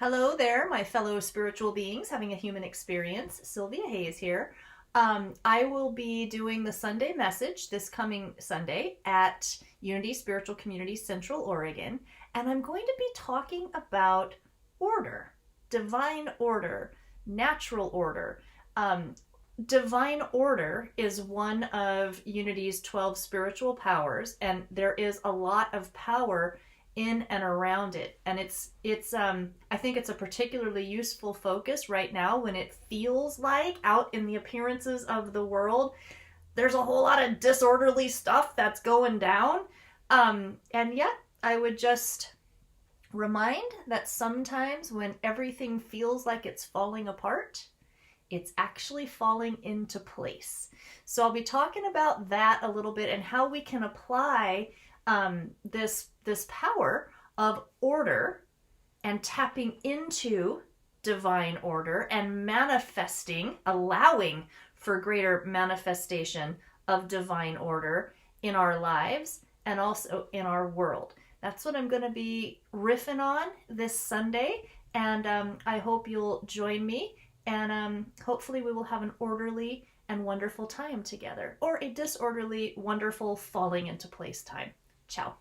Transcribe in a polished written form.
Hello there, my fellow spiritual beings having a human experience. Cylvia Hayes here. I will be doing the Sunday message this coming Sunday at Unity Spiritual Community Central Oregon, and I'm going to be talking about order, divine order, natural order. Divine order is one of Unity's 12 spiritual powers, and there is a lot of power in and around it, and it's I think it's a particularly useful focus right now when it feels like out in the appearances of the world there's a whole lot of disorderly stuff that's going down, and yet I would just remind that sometimes when everything feels like it's falling apart, it's actually falling into place. So I'll be talking about that a little bit and how we can apply this power of order and tapping into divine order and manifesting, allowing for greater manifestation of divine order in our lives and also in our world. That's what I'm going to be riffing on this Sunday, and I hope you'll join me, and hopefully we will have an orderly and wonderful time together, or a disorderly, wonderful, falling into place time. Ciao.